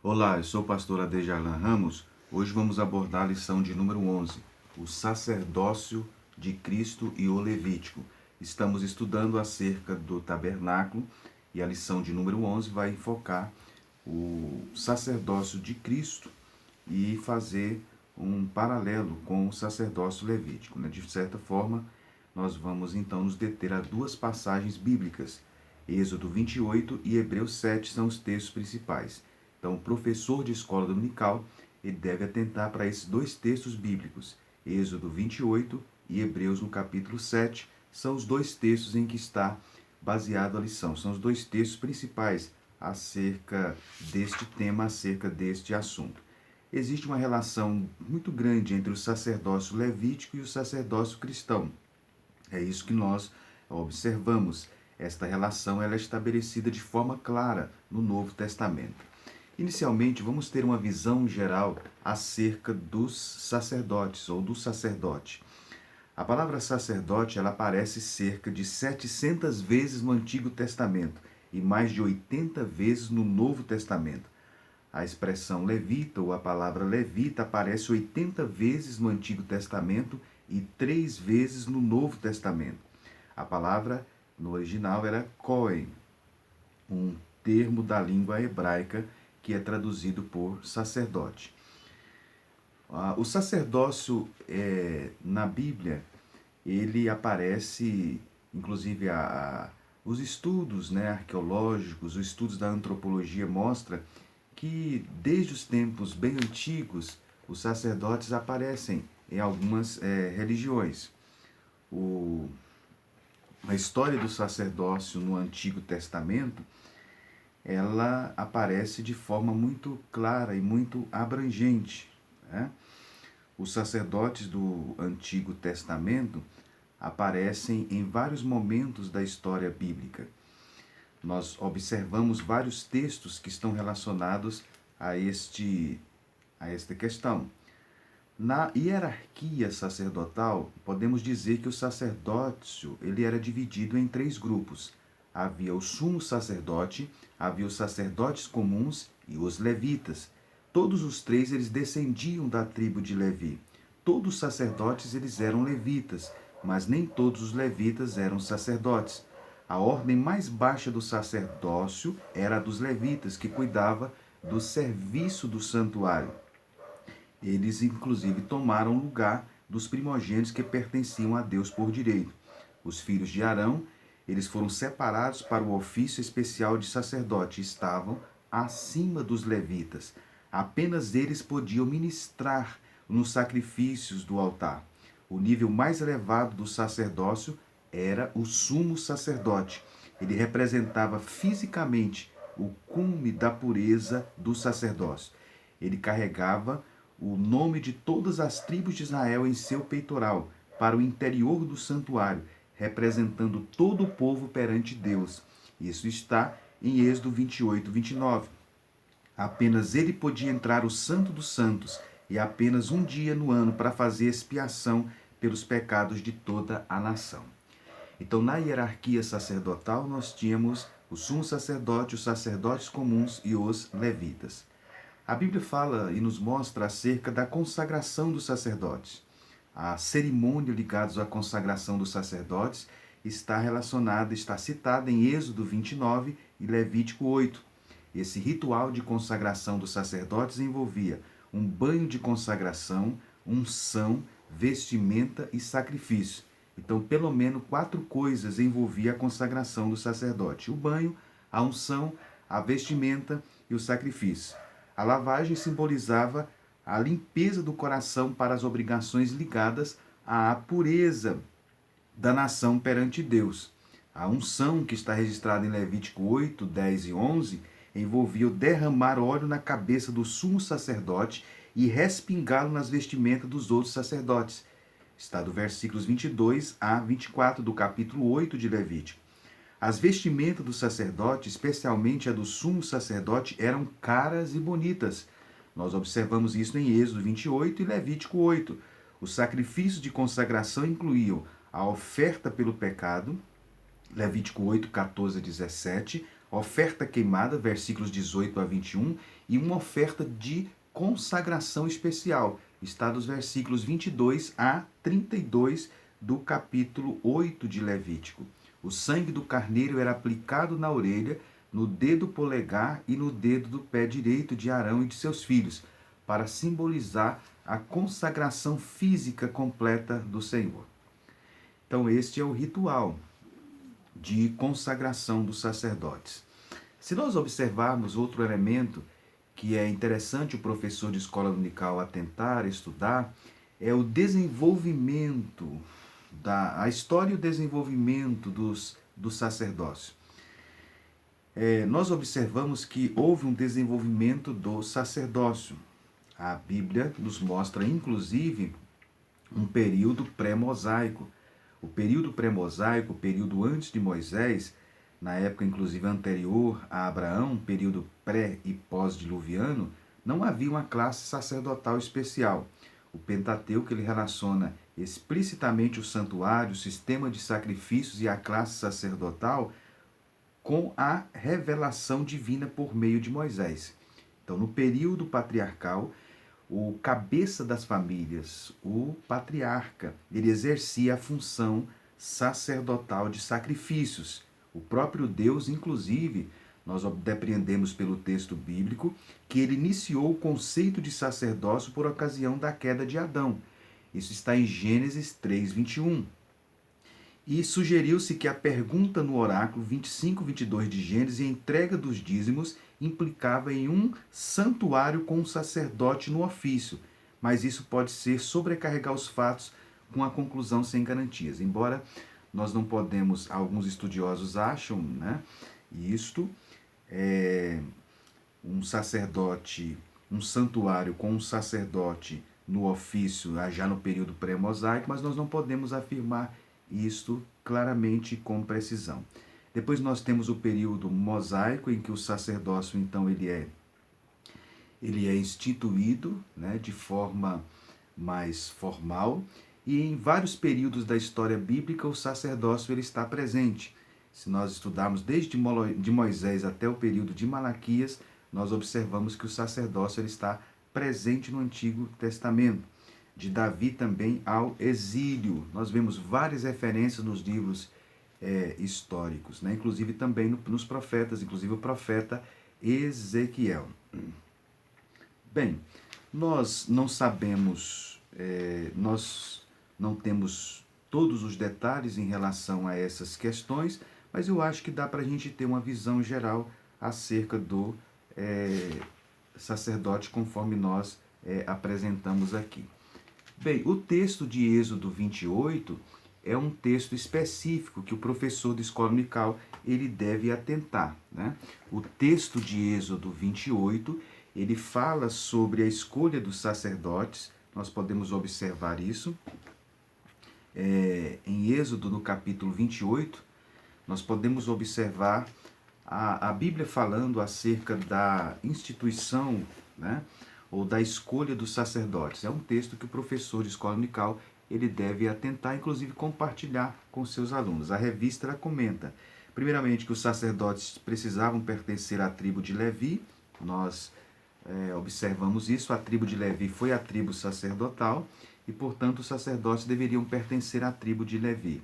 Olá, eu sou o pastor Adejalan Ramos. Hoje vamos abordar a lição de número 11, o sacerdócio de Cristo e o Levítico. Estamos estudando acerca do tabernáculo e a lição de número 11 vai focar o sacerdócio de Cristo e fazer um paralelo com o sacerdócio levítico. De certa forma, nós vamos então nos deter a duas passagens bíblicas. Êxodo 28 e Hebreus 7 são os textos principais. Então, o professor de escola dominical, ele deve atentar para esses dois textos bíblicos. Êxodo 28 e Hebreus no capítulo 7 são os dois textos em que está baseada a lição. São os dois textos principais acerca deste tema, acerca deste assunto. Existe uma relação muito grande entre o sacerdócio levítico e o sacerdócio cristão. É isso que nós observamos. Esta relação ela é estabelecida de forma clara no Novo Testamento. Inicialmente, vamos ter uma visão geral acerca dos sacerdotes ou do sacerdote. A palavra sacerdote ela aparece cerca de 700 vezes no Antigo Testamento e mais de 80 vezes no Novo Testamento. A expressão levita ou a palavra levita aparece 80 vezes no Antigo Testamento e 3 vezes no Novo Testamento. A palavra no original era Cohen, um termo da língua hebraica que é traduzido por sacerdote. O sacerdócio na Bíblia, ele aparece, inclusive os estudos arqueológicos, os estudos da antropologia mostram que desde os tempos bem antigos, os sacerdotes aparecem em algumas religiões. A história do sacerdócio no Antigo Testamento, ela aparece de forma muito clara e muito abrangente. Os sacerdotes do Antigo Testamento aparecem em vários momentos da história bíblica. Nós observamos vários textos que estão relacionados a esta questão. Na hierarquia sacerdotal, podemos dizer que o sacerdócio ele era dividido em 3 grupos. Havia o sumo sacerdote, havia os sacerdotes comuns e os levitas. Todos os 3 eles descendiam da tribo de Levi. Todos os sacerdotes eles eram levitas, mas nem todos os levitas eram sacerdotes. A ordem mais baixa do sacerdócio era a dos levitas, que cuidava do serviço do santuário. Eles, inclusive, tomaram lugar dos primogênitos que pertenciam a Deus por direito. Os filhos de Arão, eles foram separados para o ofício especial de sacerdote e estavam acima dos levitas. Apenas eles podiam ministrar nos sacrifícios do altar. O nível mais elevado do sacerdócio era o sumo sacerdote. Ele representava fisicamente o cume da pureza do sacerdócio. Ele carregava o nome de todas as tribos de Israel em seu peitoral, para o interior do santuário, representando todo o povo perante Deus. Isso está em Êxodo 28, 29. Apenas ele podia entrar o Santo dos Santos, e apenas um dia no ano para fazer expiação pelos pecados de toda a nação. Então, na hierarquia sacerdotal, nós tínhamos o sumo sacerdote, os sacerdotes comuns e os levitas. A Bíblia fala e nos mostra acerca da consagração dos sacerdotes. A cerimônia ligada à consagração dos sacerdotes está relacionada, está citada em Êxodo 29 e Levítico 8. Esse ritual de consagração dos sacerdotes envolvia um banho de consagração, unção, vestimenta e sacrifício. Então, pelo menos 4 coisas envolvia a consagração do sacerdote: o banho, a unção, a vestimenta e o sacrifício. A lavagem simbolizava a limpeza do coração para as obrigações ligadas à pureza da nação perante Deus. A unção, que está registrada em Levítico 8, 10 e 11, envolvia o derramar óleo na cabeça do sumo sacerdote e respingá-lo nas vestimentas dos outros sacerdotes. Está do versículos 22 a 24 do capítulo 8 de Levítico. As vestimentas do sacerdote, especialmente a do sumo sacerdote, eram caras e bonitas. Nós observamos isso em Êxodo 28 e Levítico 8. Os sacrifícios de consagração incluíam a oferta pelo pecado, Levítico 8, 14 a 17, oferta queimada, versículos 18 a 21, e uma oferta de consagração especial, está dos versículos 22 a 32 do capítulo 8 de Levítico. O sangue do carneiro era aplicado na orelha, no dedo polegar e no dedo do pé direito de Arão e de seus filhos, para simbolizar a consagração física completa do Senhor. Então, este é o ritual de consagração dos sacerdotes. Se nós observarmos outro elemento que é interessante o professor de escola dominical atentar, estudar, é o desenvolvimento, a história e o desenvolvimento do sacerdócio. Nós observamos que houve um desenvolvimento do sacerdócio. A Bíblia nos mostra, inclusive, um período pré-mosaico. O período pré-mosaico, o período antes de Moisés, na época inclusive anterior a Abraão, período pré- e pós-diluviano, não havia uma classe sacerdotal especial. O Pentateuco ele relaciona explicitamente o santuário, o sistema de sacrifícios e a classe sacerdotal com a revelação divina por meio de Moisés. Então, no período patriarcal, o cabeça das famílias, o patriarca, ele exercia a função sacerdotal de sacrifícios. O próprio Deus, inclusive, nós depreendemos pelo texto bíblico que ele iniciou o conceito de sacerdócio por ocasião da queda de Adão. Isso está em Gênesis 3, 21. E sugeriu-se que a pergunta no oráculo 25, 22 de Gênesis e a entrega dos dízimos implicava em um santuário com um sacerdote no ofício, mas isso pode ser sobrecarregar os fatos com a conclusão sem garantias. Embora nós não podemos, alguns estudiosos acham, né, isto, um sacerdote, um santuário com um sacerdote no ofício já no período pré-mosaico, mas nós não podemos afirmar isto claramente com precisão. Depois nós temos o período mosaico, em que o sacerdócio, então, ele é instituído, né, de forma mais formal, e em vários períodos da história bíblica o sacerdócio ele está presente. Se nós estudarmos desde de Moisés até o período de Malaquias, nós observamos que o sacerdócio ele está presente no Antigo Testamento. De Davi também ao exílio. Nós vemos várias referências nos livros históricos, né? Inclusive também nos profetas, inclusive o profeta Ezequiel. Bem, nós não sabemos, nós não temos todos os detalhes em relação a essas questões, mas eu acho que dá para a gente ter uma visão geral acerca do sacerdote conforme nós apresentamos aqui. Bem, o texto de Êxodo 28 é um texto específico que o professor de escola dominical ele deve atentar, né? O texto de Êxodo 28, ele fala sobre a escolha dos sacerdotes, nós podemos observar isso. Em Êxodo, no capítulo 28, nós podemos observar a Bíblia falando acerca da instituição, né, ou da escolha dos sacerdotes. É um texto que o professor de escola dominical ele deve atentar, inclusive compartilhar com seus alunos. A revista ela comenta, primeiramente, que os sacerdotes precisavam pertencer à tribo de Levi. Nós observamos isso, a tribo de Levi foi a tribo sacerdotal e, portanto, os sacerdotes deveriam pertencer à tribo de Levi.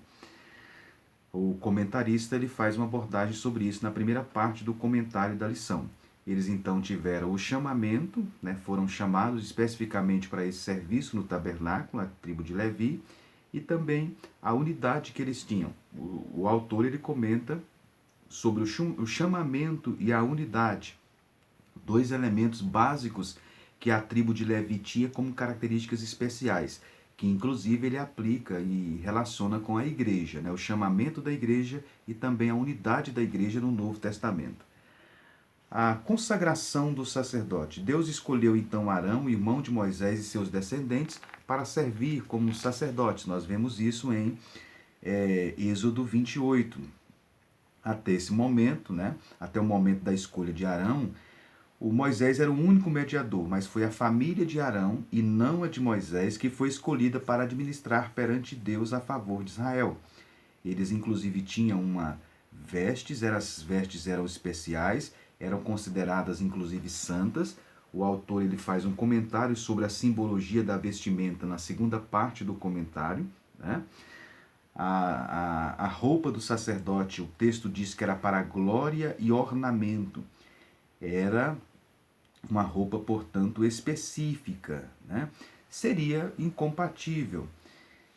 O comentarista ele faz uma abordagem sobre isso na primeira parte do comentário da lição. Eles então tiveram o chamamento, né, foram chamados especificamente para esse serviço no tabernáculo, a tribo de Levi, e também a unidade que eles tinham. O autor ele comenta sobre o chamamento e a unidade, dois elementos básicos que a tribo de Levi tinha como características especiais, que inclusive ele aplica e relaciona com a igreja, né, o chamamento da igreja e também a unidade da igreja no Novo Testamento. A consagração do sacerdote. Deus escolheu então Arão, irmão de Moisés e seus descendentes, para servir como sacerdotes. Nós vemos isso em Êxodo 28. Até esse momento, né, até o momento da escolha de Arão, o Moisés era o único mediador, mas foi a família de Arão e não a de Moisés que foi escolhida para administrar perante Deus a favor de Israel. Eles inclusive tinham uma As vestes eram especiais, eram consideradas inclusive santas. O autor ele faz um comentário sobre a simbologia da vestimenta na segunda parte do comentário, né? A roupa do sacerdote, o texto diz que era para glória e ornamento. Era uma roupa, portanto, específica, né? Seria incompatível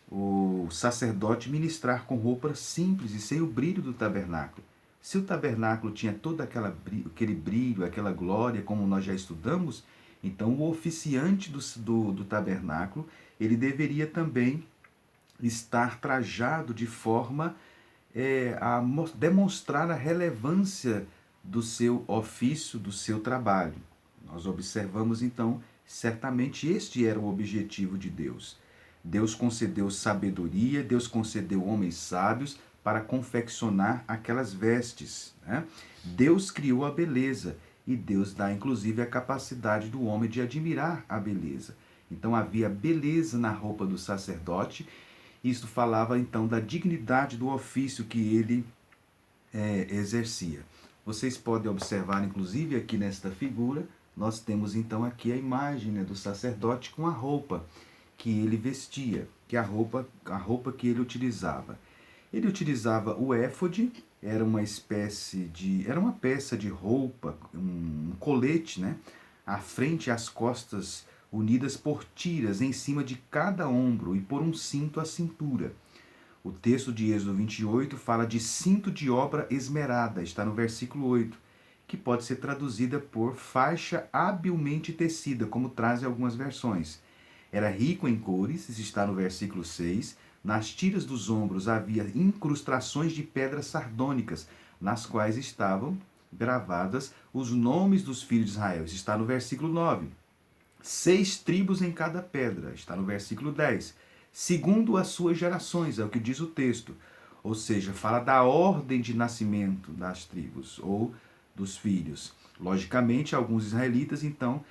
o sacerdote ministrar com roupas simples e sem o brilho do tabernáculo. Se o tabernáculo tinha todo aquele brilho, aquela glória, como nós já estudamos, então o oficiante do tabernáculo, ele deveria também estar trajado de forma a demonstrar a relevância do seu ofício, do seu trabalho. Nós observamos então, certamente este era o objetivo de Deus. Deus concedeu sabedoria, Deus concedeu homens sábios para confeccionar aquelas vestes, né? Deus criou a beleza e Deus dá inclusive a capacidade do homem de admirar a beleza. Então havia beleza na roupa do sacerdote. Isto falava então da dignidade do ofício que ele exercia. Vocês podem observar, inclusive aqui nesta figura, nós temos então aqui a imagem, né, do sacerdote com a roupa que ele vestia, que a roupa que ele utilizava. Ele utilizava o éfode, era uma peça de roupa, um colete, né, à frente e às costas unidas por tiras em cima de cada ombro e por um cinto à cintura. O texto de Êxodo 28 fala de cinto de obra esmerada, está no versículo 8, que pode ser traduzida por faixa habilmente tecida, como trazem algumas versões. Era rico em cores, isso está no versículo 6. Nas tiras dos ombros havia incrustações de pedras sardônicas, nas quais estavam gravadas os nomes dos filhos de Israel, isso está no versículo 9. 6 tribos em cada pedra, está no versículo 10. Segundo as suas gerações, é o que diz o texto. Ou seja, fala da ordem de nascimento das tribos ou dos filhos. Logicamente, alguns israelitas, então,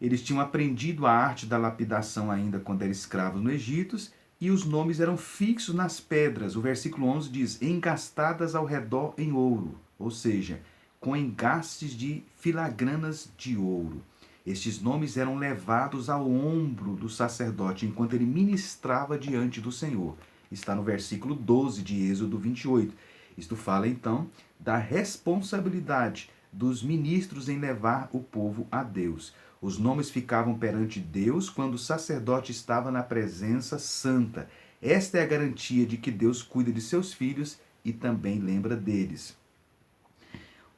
eles tinham aprendido a arte da lapidação ainda quando eram escravos no Egito, e os nomes eram fixos nas pedras. O versículo 11 diz, engastadas ao redor em ouro, ou seja, com engastes de filagranas de ouro. Estes nomes eram levados ao ombro do sacerdote enquanto ele ministrava diante do Senhor. Está no versículo 12 de Êxodo 28. Isto fala então da responsabilidade dos ministros em levar o povo a Deus. Os nomes ficavam perante Deus quando o sacerdote estava na presença santa. Esta é a garantia de que Deus cuida de seus filhos e também lembra deles.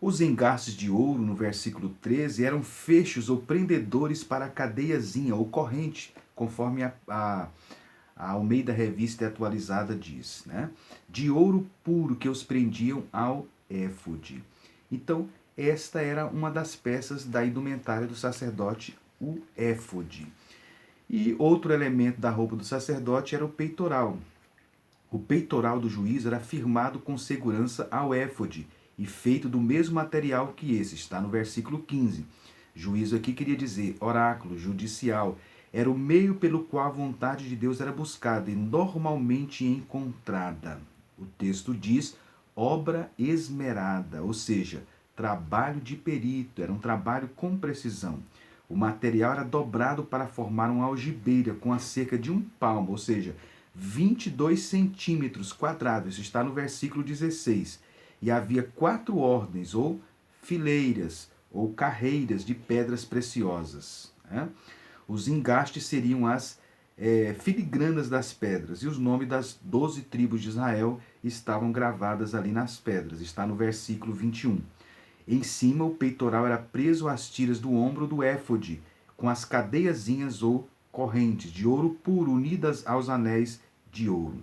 Os engastes de ouro, no versículo 13, eram fechos ou prendedores para a cadeiazinha ou corrente, conforme a Almeida Revista Atualizada diz, né? De ouro puro que os prendiam ao éfode. Então, esta era uma das peças da indumentária do sacerdote, o éfode. E outro elemento da roupa do sacerdote era o peitoral. O peitoral do juiz era firmado com segurança ao éfode e feito do mesmo material que esse, está no versículo 15. Juízo aqui queria dizer oráculo, judicial. Era o meio pelo qual a vontade de Deus era buscada e normalmente encontrada. O texto diz obra esmerada, ou seja, trabalho de perito, era um trabalho com precisão. O material era dobrado para formar uma algibeira com a cerca de um palmo, ou seja, 22 centímetros quadrados, isso está no versículo 16. E havia 4 ordens, ou fileiras, ou carreiras de pedras preciosas, né? Os engastes seriam as filigranas das pedras, e os nomes das 12 tribos de Israel estavam gravadas ali nas pedras, está no versículo 21. Em cima, o peitoral era preso às tiras do ombro do éfode, com as cadeiazinhas ou correntes de ouro puro unidas aos anéis de ouro.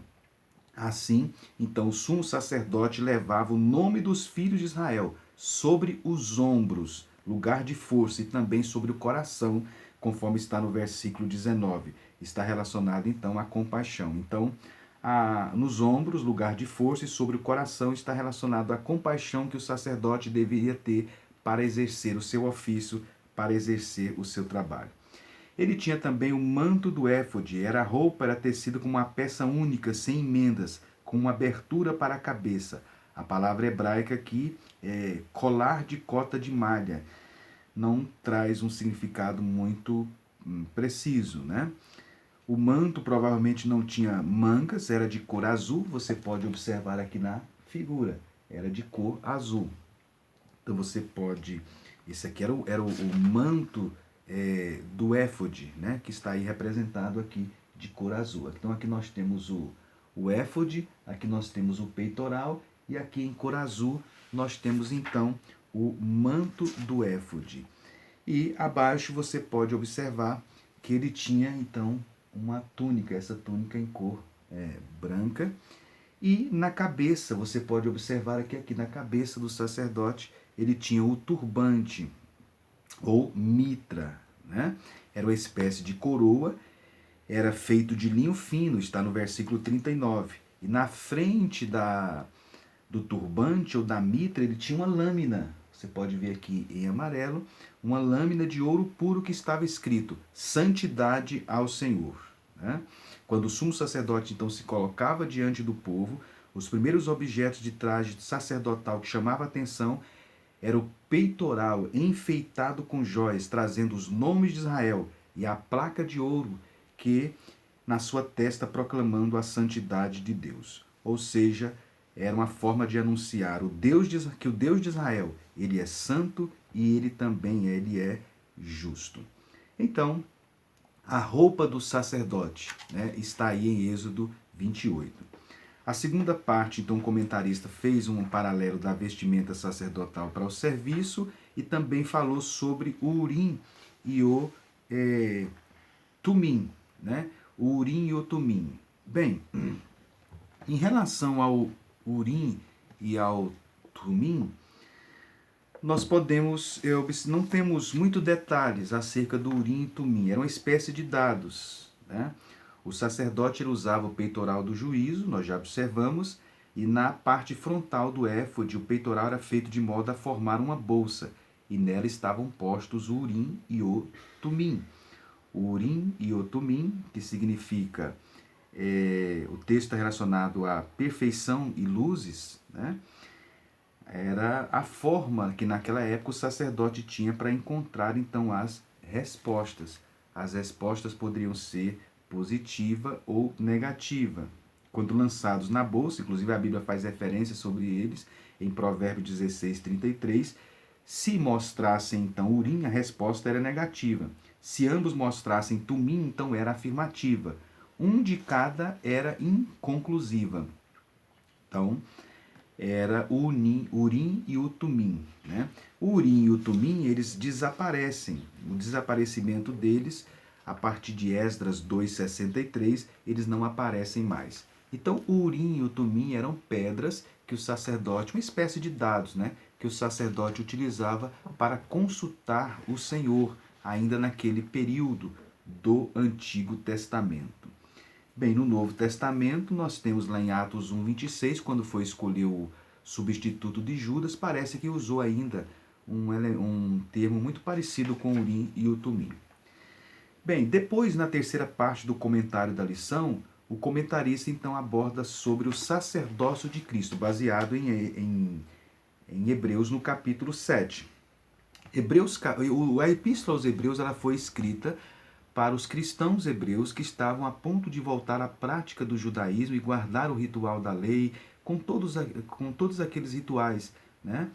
Assim, então, o sumo sacerdote levava o nome dos filhos de Israel sobre os ombros, lugar de força, e também sobre o coração, conforme está no versículo 19. Está relacionado, então, à compaixão. Então, nos ombros, lugar de força, e sobre o coração está relacionado à compaixão que o sacerdote deveria ter para exercer o seu ofício, para exercer o seu trabalho. Ele tinha também o manto do éfode, a roupa era tecida com uma peça única, sem emendas, com uma abertura para a cabeça. A palavra hebraica aqui é colar de cota de malha. Não traz um significado muito preciso, né? O manto provavelmente não tinha mangas, era de cor azul, você pode observar aqui na figura, era de cor azul. Então você pode, esse aqui era o manto do éfode, né? Que está aí representado aqui de cor azul. Então aqui nós temos o éfode, aqui nós temos o peitoral e aqui em cor azul nós temos então o manto do éfode. E abaixo você pode observar que ele tinha então uma túnica, essa túnica em cor branca. E na cabeça, você pode observar aqui na cabeça do sacerdote, ele tinha o turbante, ou mitra, né? Era uma espécie de coroa, era feito de linho fino, está no versículo 39. E na frente do turbante ou da mitra, ele tinha uma lâmina. Você pode ver aqui em amarelo, uma lâmina de ouro puro que estava escrito Santidade ao Senhor. Né? Quando o sumo sacerdote então se colocava diante do povo, os primeiros objetos de traje sacerdotal que chamava a atenção era o peitoral enfeitado com jóias, trazendo os nomes de Israel, e a placa de ouro que na sua testa proclamando a santidade de Deus. Ou seja, era uma forma de anunciar que o Deus de Israel, ele é santo e ele também é justo. Então, a roupa do sacerdote, né, está aí em Êxodo 28. A segunda parte, então, o comentarista fez um paralelo da vestimenta sacerdotal para o serviço e também falou sobre o Urim e o Tumim, né? O Urim e o Tumim. Bem, em relação ao Urim e ao Tumim, nós não temos muitos detalhes acerca do Urim e Tumim. Era uma espécie de dados, né? O sacerdote ele usava o peitoral do juízo, nós já observamos, e na parte frontal do éfode, o peitoral era feito de modo a formar uma bolsa, e nela estavam postos o Urim e o Tumim. O Urim e o Tumim, que significa, o texto está relacionado à perfeição e luzes, né? Era a forma que naquela época o sacerdote tinha para encontrar então as respostas. As respostas poderiam ser positiva ou negativa. Quando lançados na bolsa, inclusive a Bíblia faz referência sobre eles, em Provérbios 16, 33, se mostrassem então Urim, a resposta era negativa. Se ambos mostrassem Tumim, então era afirmativa. Um de cada era inconclusiva. Então, era o Urim e o Tumim. Né? O Urim e o Tumim, eles desaparecem. O desaparecimento deles, a partir de Esdras 2,63, eles não aparecem mais. Então, o Urim e o Tumim eram pedras que o sacerdote, uma espécie de dados, né? Que o sacerdote utilizava para consultar o Senhor, ainda naquele período do Antigo Testamento. Bem, no Novo Testamento, nós temos lá em Atos 1,26, quando foi escolher o substituto de Judas, parece que usou ainda um termo muito parecido com o Urim e o Tumim. Bem, depois, na terceira parte do comentário da lição, o comentarista então aborda sobre o sacerdócio de Cristo, baseado em Hebreus, no capítulo 7. A Epístola aos Hebreus ela foi escrita para os cristãos hebreus que estavam a ponto de voltar à prática do judaísmo e guardar o ritual da lei, com todos aqueles rituais, né?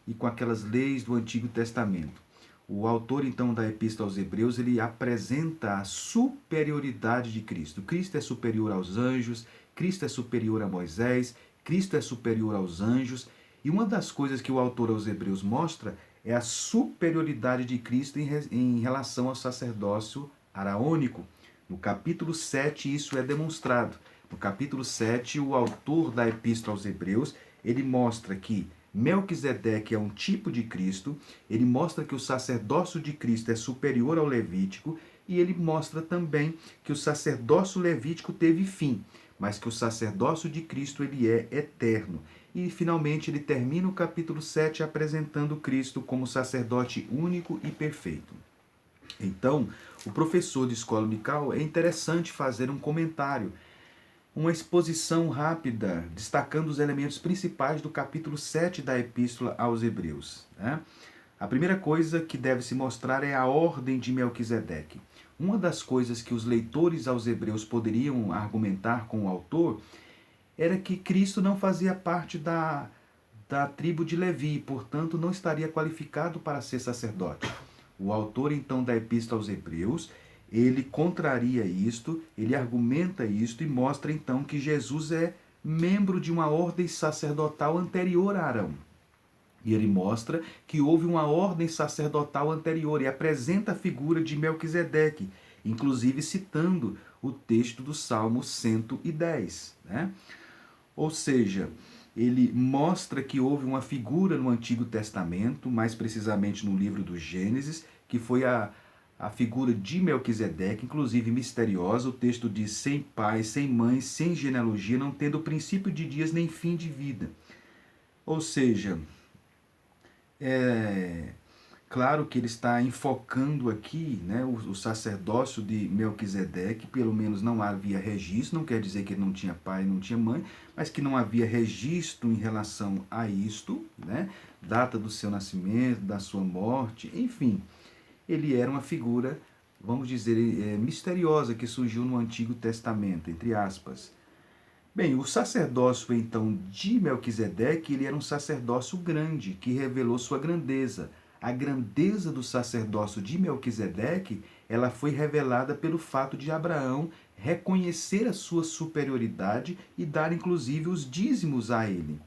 E com aquelas leis do Antigo Testamento. O autor, então, da Epístola aos Hebreus, ele apresenta a superioridade de Cristo. Cristo é superior aos anjos, Cristo é superior a Moisés, Cristo é superior aos anjos. E uma das coisas que o autor aos Hebreus mostra é a superioridade de Cristo em relação ao sacerdócio araônico. No capítulo 7 isso é demonstrado. No capítulo 7, o autor da Epístola aos Hebreus, ele mostra que Melquisedeque é um tipo de Cristo, ele mostra que o sacerdócio de Cristo é superior ao levítico, e ele mostra também que o sacerdócio levítico teve fim, mas que o sacerdócio de Cristo ele é eterno. E finalmente ele termina o capítulo 7 apresentando Cristo como sacerdote único e perfeito. Então, o professor de escola dominical é interessante fazer um comentário uma exposição rápida, destacando os elementos principais do capítulo 7 da Epístola aos Hebreus, né? A primeira coisa que deve se mostrar é a ordem de Melquisedeque. Uma das coisas que os leitores aos Hebreus poderiam argumentar com o autor era que Cristo não fazia parte da tribo de Levi, portanto não estaria qualificado para ser sacerdote. O autor então da Epístola aos Hebreus, ele contraria isto, ele argumenta isto e mostra então que Jesus é membro de uma ordem sacerdotal anterior a Arão. E ele mostra que houve uma ordem sacerdotal anterior e apresenta a figura de Melquisedeque, inclusive citando o texto do Salmo 110, né? Ou seja, ele mostra que houve uma figura no Antigo Testamento, mais precisamente no livro do Gênesis, que foi a figura de Melquisedeque, inclusive misteriosa. O texto diz: sem pai, sem mãe, sem genealogia, não tendo princípio de dias nem fim de vida. Ou seja, é claro que ele está enfocando aqui, né, o sacerdócio de Melquisedeque. Pelo menos não havia registro, não quer dizer que ele não tinha pai, não tinha mãe, mas que não havia registro em relação a isto, né, data do seu nascimento, da sua morte, enfim. Ele era uma figura, vamos dizer, misteriosa, que surgiu no Antigo Testamento, entre aspas. Bem, o sacerdócio então de Melquisedeque, ele era um sacerdócio grande, que revelou sua grandeza. A grandeza do sacerdócio de Melquisedeque, ela foi revelada pelo fato de Abraão reconhecer a sua superioridade e dar inclusive os dízimos a ele.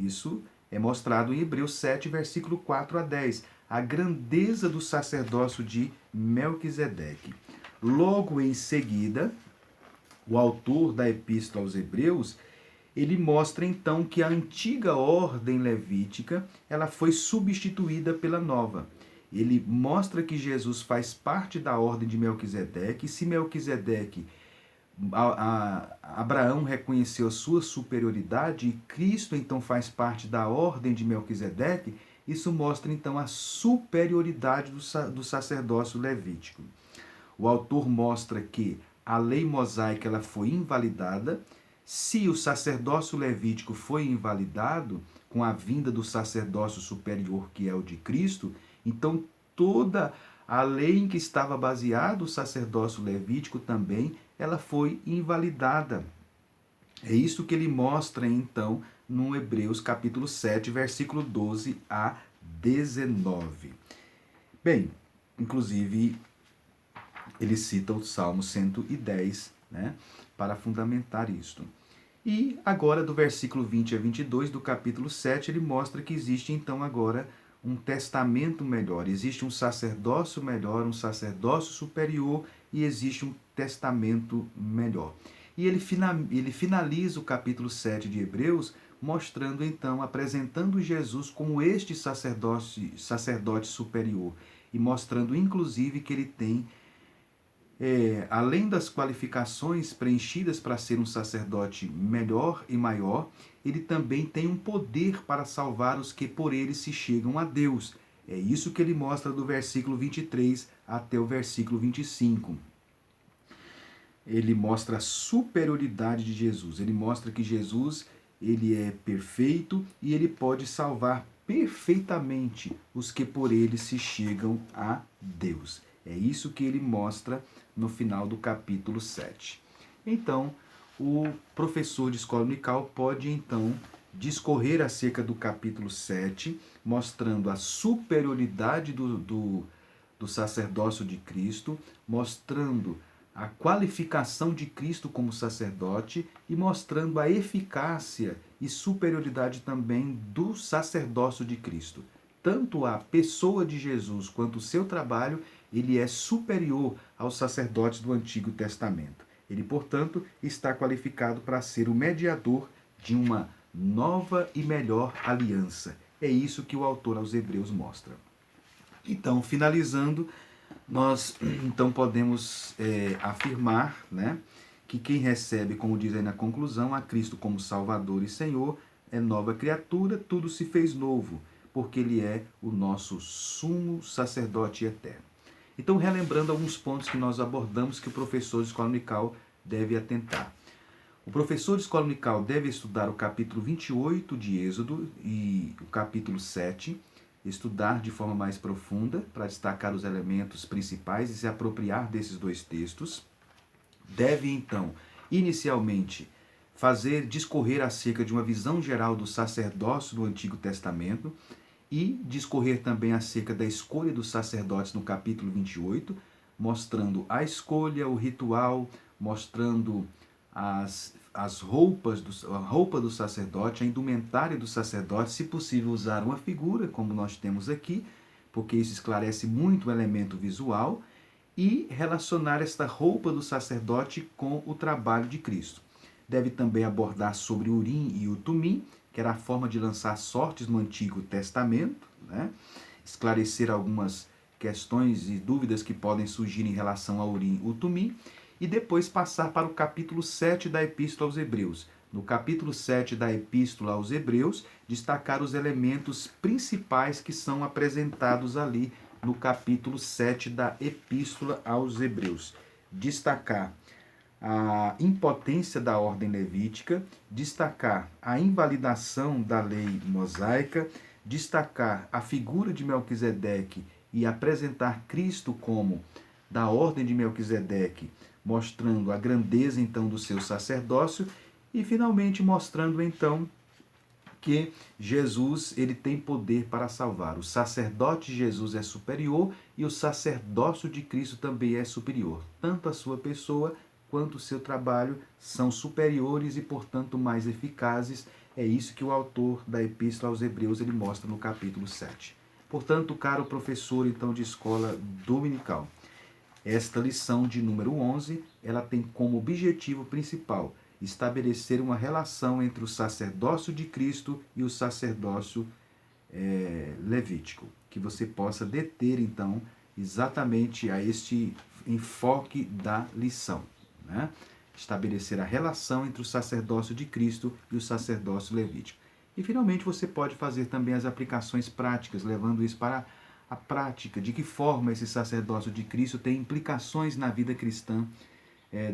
Isso é mostrado em Hebreus 7, versículo 4 a 10. A grandeza do sacerdócio de Melquisedeque. Logo em seguida, o autor da Epístola aos Hebreus, ele mostra então que a antiga ordem levítica, ela foi substituída pela nova. Ele mostra que Jesus faz parte da ordem de Melquisedeque, e se Melquisedeque, Abraão reconheceu a sua superioridade, e Cristo então faz parte da ordem de Melquisedeque, isso mostra então a superioridade do sacerdócio levítico. O autor mostra que a lei mosaica ela foi invalidada. Se o sacerdócio levítico foi invalidado com a vinda do sacerdócio superior, que é o de Cristo, então toda a lei em que estava baseado o sacerdócio levítico também, ela foi invalidada. É isso que ele mostra então no Hebreus capítulo 7, versículo 12 a 19. Bem, inclusive ele cita o Salmo 110, né, para fundamentar isto. E agora, do versículo 20 a 22 do capítulo 7, ele mostra que existe então agora um testamento melhor, existe um sacerdócio melhor, um sacerdócio superior, e existe um testamento melhor. E ele finaliza o capítulo 7 de Hebreus mostrando então, apresentando Jesus como este sacerdote superior, e mostrando inclusive que ele tem, além das qualificações preenchidas para ser um sacerdote melhor e maior, ele também tem um poder para salvar os que por ele se chegam a Deus. É isso que ele mostra do versículo 23 até o versículo 25. Ele mostra a superioridade de Jesus. Ele mostra que Jesus, ele é perfeito e ele pode salvar perfeitamente os que por ele se chegam a Deus. É isso que ele mostra no final do capítulo 7. Então, o professor de escola dominical pode então discorrer acerca do capítulo 7, mostrando a superioridade do sacerdócio de Cristo, mostrando a qualificação de Cristo como sacerdote e mostrando a eficácia e superioridade também do sacerdócio de Cristo. Tanto a pessoa de Jesus quanto o seu trabalho, ele é superior aos sacerdotes do Antigo Testamento. Ele, portanto, está qualificado para ser o mediador de uma nova e melhor aliança. É isso que o autor aos Hebreus mostra. Então, finalizando, nós então podemos afirmar, né, que quem recebe, como diz aí na conclusão, a Cristo como Salvador e Senhor, é nova criatura, tudo se fez novo, porque ele é o nosso sumo sacerdote eterno. Então, relembrando alguns pontos que nós abordamos que o professor de escola dominical deve atentar. O professor de escola dominical deve estudar o capítulo 28 de Êxodo e o capítulo 7, estudar de forma mais profunda para destacar os elementos principais e se apropriar desses dois textos. Deve, então, inicialmente, fazer discorrer acerca de uma visão geral do sacerdócio do Antigo Testamento e discorrer também acerca da escolha dos sacerdotes no capítulo 28, mostrando a escolha, o ritual, mostrando as roupas, a roupa do sacerdote, a indumentária do sacerdote, se possível usar uma figura, como nós temos aqui, porque isso esclarece muito o elemento visual, e relacionar esta roupa do sacerdote com o trabalho de Cristo. Deve também abordar sobre o Urim e o Tumim, que era a forma de lançar sortes no Antigo Testamento, né? Esclarecer algumas questões e dúvidas que podem surgir em relação ao Urim e o Tumim, e depois passar para o capítulo 7 da Epístola aos Hebreus. No capítulo 7 da Epístola aos Hebreus, destacar os elementos principais que são apresentados ali no capítulo 7 da Epístola aos Hebreus. Destacar a impotência da ordem levítica, destacar a invalidação da lei mosaica, destacar a figura de Melquisedeque e apresentar Cristo como da ordem de Melquisedeque, mostrando a grandeza então do seu sacerdócio e finalmente mostrando então que Jesus ele tem poder para salvar. O sacerdote de Jesus é superior e o sacerdócio de Cristo também é superior. Tanto a sua pessoa quanto o seu trabalho são superiores e, portanto, mais eficazes. É isso que o autor da Epístola aos Hebreus ele mostra no capítulo 7. Portanto, caro professor então de escola dominical, esta lição de número 11, ela tem como objetivo principal estabelecer uma relação entre o sacerdócio de Cristo e o sacerdócio levítico, que você possa deter, então, exatamente a este enfoque da lição, né? Estabelecer a relação entre o sacerdócio de Cristo e o sacerdócio levítico. E, finalmente, você pode fazer também as aplicações práticas, levando isso para a prática, de que forma esse sacerdócio de Cristo tem implicações na vida cristã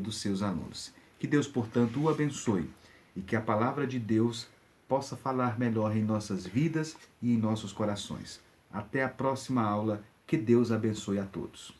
dos seus alunos. Que Deus, portanto, o abençoe e que a palavra de Deus possa falar melhor em nossas vidas e em nossos corações. Até a próxima aula. Que Deus abençoe a todos.